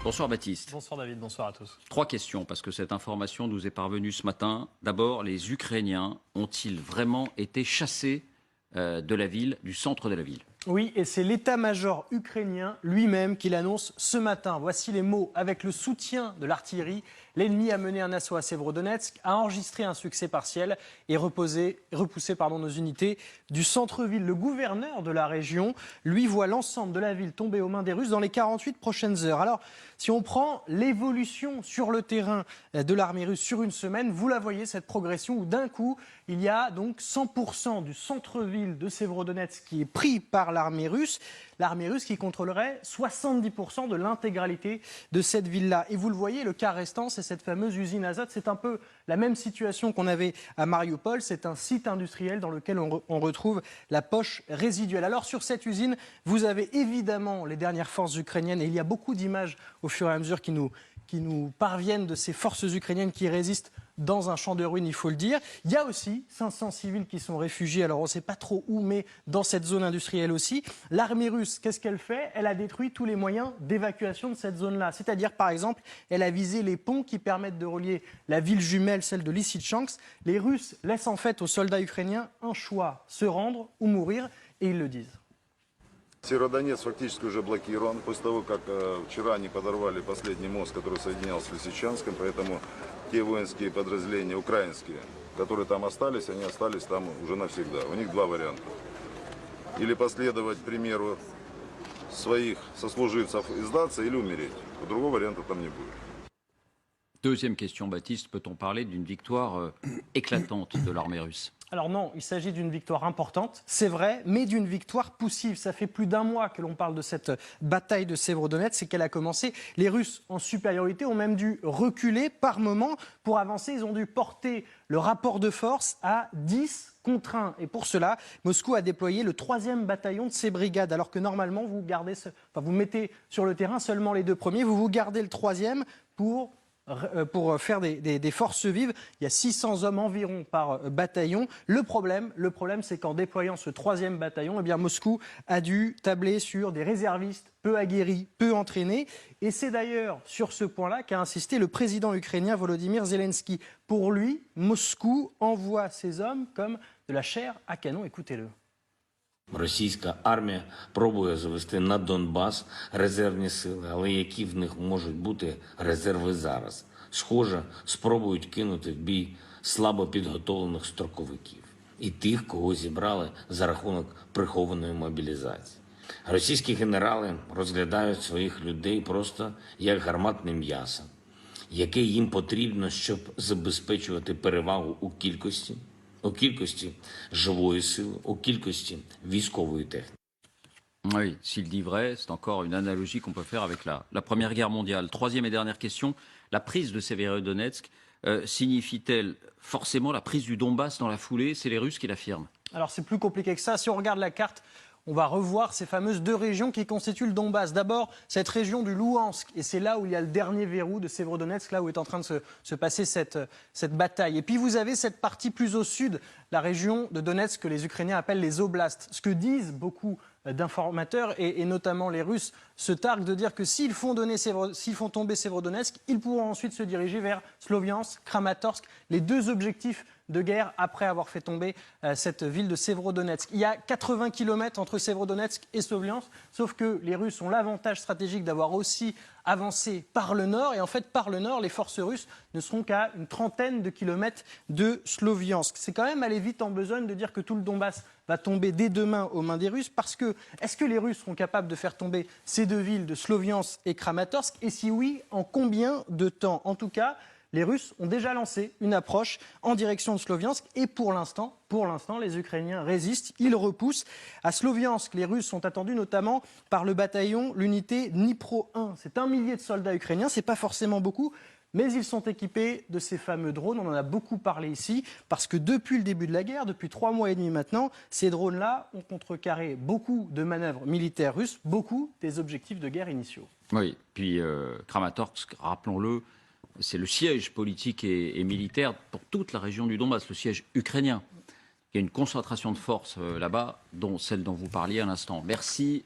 Bonsoir Baptiste. Bonsoir David, bonsoir à tous. 3 questions, parce que cette information nous est parvenue ce matin. D'abord, les Ukrainiens ont-ils vraiment été chassés de la ville, du centre de la ville? Oui, et c'est l'état-major ukrainien lui-même qui l'annonce ce matin. Voici les mots. Avec le soutien de l'artillerie, l'ennemi a mené un assaut à Sévrodonetsk, a enregistré un succès partiel et repoussé nos unités du centre-ville. Le gouverneur de la région, lui, voit l'ensemble de la ville tomber aux mains des Russes dans les 48 prochaines heures. Alors, si on prend l'évolution sur le terrain de l'armée russe sur une semaine, vous la voyez, cette progression où d'un coup, il y a donc 100% du centre-ville de Sévrodonetsk qui est pris par l'armée russe qui contrôlerait 70% de l'intégralité de cette ville-là. Et vous le voyez, le cas restant, c'est cette fameuse usine Azot. C'est un peu la même situation qu'on avait à Mariupol. C'est un site industriel dans lequel on retrouve la poche résiduelle. Alors sur cette usine, vous avez évidemment les dernières forces ukrainiennes, et il y a beaucoup d'images au fur et à mesure qui nous parviennent de ces forces ukrainiennes qui résistent dans un champ de ruines, il faut le dire. Il y a aussi 500 civils qui sont réfugiés, alors on ne sait pas trop où, mais dans cette zone industrielle aussi. L'armée russe, qu'est-ce qu'elle fait? Elle a détruit tous les moyens d'évacuation de cette zone-là. C'est-à-dire, par exemple, elle a visé les ponts qui permettent de relier la ville jumelle, celle de Lysychansk. Les Russes laissent en fait aux soldats ukrainiens un choix, se rendre ou mourir, et ils le disent. Северодонецк фактически уже блокирован после того, как вчера они подорвали последний мост, который соединял с Лисичанском, поэтому те воинские подразделения украинские, которые там остались, они остались там уже навсегда. У них 2 варианта. Или последовать примеру своих сослуживцев и сдаться, или умереть. Другого варианта там не будет. Deuxième question, Baptiste, peut-on parler d'une victoire éclatante de l'armée russe? Alors non, il s'agit d'une victoire importante, c'est vrai, mais d'une victoire poussive. Ça fait plus d'un mois que l'on parle de cette bataille de Sévrodonetsk, c'est qu'elle a commencé. Les Russes, en supériorité, ont même dû reculer par moments. Pour avancer, ils ont dû porter le rapport de force à 10 contre 1. Et pour cela, Moscou a déployé le 3e bataillon de ces brigades, alors que normalement, vous mettez sur le terrain seulement les 2 premiers, vous gardez le 3e pour faire des forces vives. Il y a 600 hommes environ par bataillon. Le problème c'est qu'en déployant ce 3e bataillon, eh bien, Moscou a dû tabler sur des réservistes peu aguerris, peu entraînés. Et c'est d'ailleurs sur ce point-là qu'a insisté le président ukrainien Volodymyr Zelensky. Pour lui, Moscou envoie ses hommes comme de la chair à canon. Écoutez-le. Російська армія пробує завести на Донбас резервні сили, але які в них можуть бути резерви зараз? Схоже, спробують кинути в бій слабо підготовлених строковиків і тих, кого зібрали за рахунок прихованої мобілізації. Російські генерали розглядають своїх людей просто як гарматне м'ясо, яке їм потрібно, щоб забезпечувати перевагу у кількості живої сили, у кількості військової техніки. Oui, s'il dit vrai, c'est encore une analogie qu'on peut faire avec la Première Guerre mondiale. 3e et dernière question, la prise de Sévérodonetsk signifie-t-elle forcément la prise du Donbass dans la foulée? C'est les Russes qui l'affirment. Alors c'est plus compliqué que ça. Si on regarde la carte, on va revoir ces fameuses 2 régions qui constituent le Donbass. D'abord, cette région du Louhansk, et c'est là où il y a le dernier verrou de Sévrodonetsk, là où est en train de se passer cette bataille. Et puis vous avez cette partie plus au sud, la région de Donetsk que les Ukrainiens appellent les oblasts. Ce que disent beaucoup d'informateurs, et notamment les Russes, se targuent de dire que s'ils font tomber Sévrodonetsk, ils pourront ensuite se diriger vers Sloviansk, Kramatorsk, les 2 objectifs de guerre après avoir fait tomber cette ville de Sévrodonetsk. Il y a 80 km entre Sévrodonetsk et Sloviansk, sauf que les Russes ont l'avantage stratégique d'avoir aussi avancé par le nord, et en fait par le nord, les forces russes ne seront qu'à une trentaine de kilomètres de Sloviansk. C'est quand même aller vite en besogne de dire que tout le Donbass va tomber dès demain aux mains des Russes, parce que est-ce que les Russes seront capables de faire tomber ces 2 villes de Sloviansk et Kramatorsk, et si oui, en combien de temps? En tout cas, les Russes ont déjà lancé une approche en direction de Sloviansk, et pour l'instant, les Ukrainiens résistent, ils repoussent. À Sloviansk, les Russes sont attendus notamment par le bataillon, l'unité Dnipro 1. C'est 1 millier de soldats ukrainiens, c'est pas forcément beaucoup, mais ils sont équipés de ces fameux drones. On en a beaucoup parlé ici, parce que depuis le début de la guerre, depuis 3 mois et demi maintenant, ces drones-là ont contrecarré beaucoup de manœuvres militaires russes, beaucoup des objectifs de guerre initiaux. Oui, puis Kramatorsk, rappelons-le, c'est le siège politique et militaire pour toute la région du Donbass, le siège ukrainien. Il y a une concentration de forces là-bas, dont celle dont vous parliez à l'instant. Merci.